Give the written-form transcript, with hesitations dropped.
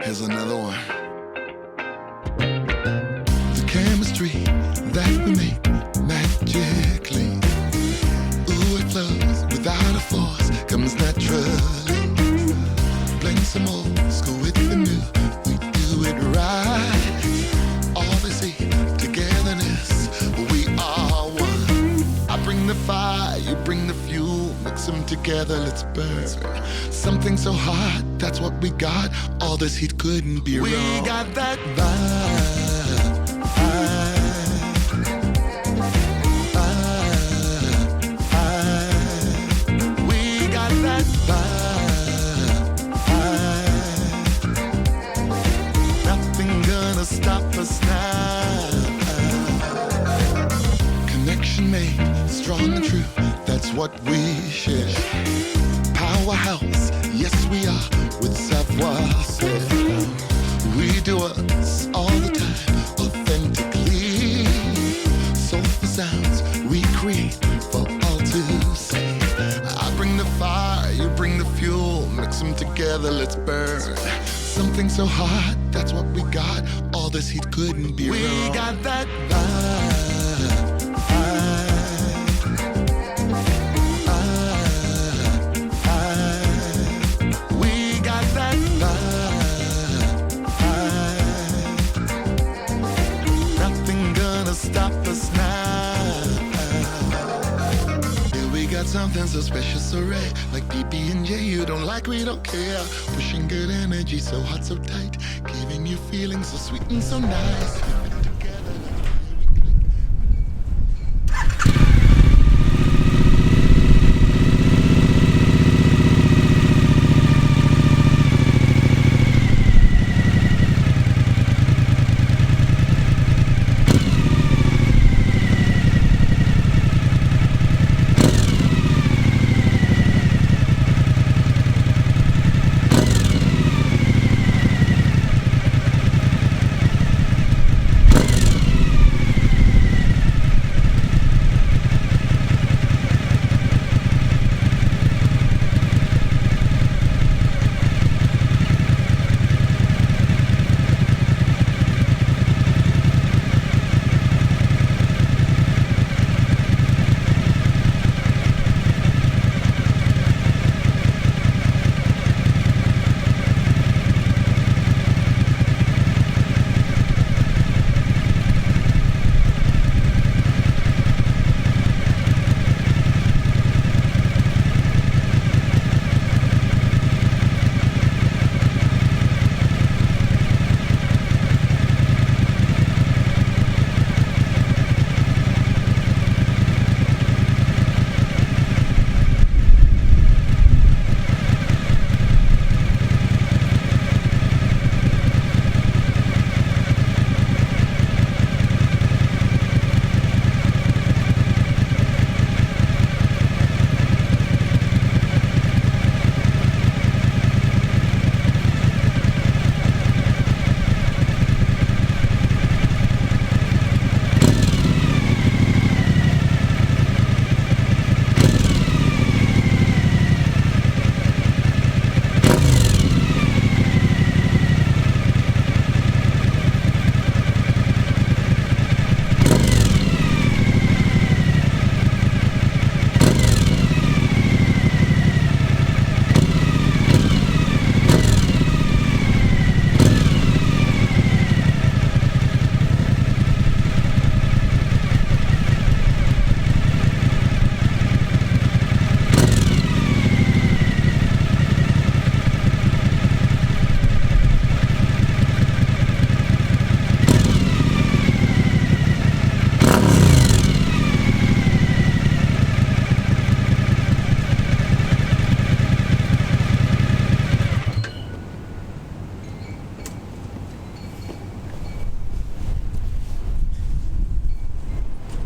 Here's another one. The chemistry that we make magically. Ooh, it flows without a force, comes naturally. Blend some old school with the new, we do it right. All they see, togetherness, we are one. I bring the fire, you bring the fuel, mix them together, let's burn. Something so hot, that's what we got. All this heat couldn't be wrong. We got that vibe. We got that vibe. Nothing gonna stop us now. Connection made strong and true, that's what we share. Powerhouse, yes we are, with savoir-faire. We do us all the time, authentically. Soulful sounds we create for all to see. I bring the fire, you bring the fuel, mix them together, let's burn. Something so hot, that's what we got. All this heat couldn't be wrong. We got that vibe. Stop us now. Yeah, we got something so special, so rare. Like PB&J, you don't like, we don't care. Pushing good energy, so hot, so tight. Giving you feelings so sweet and so nice.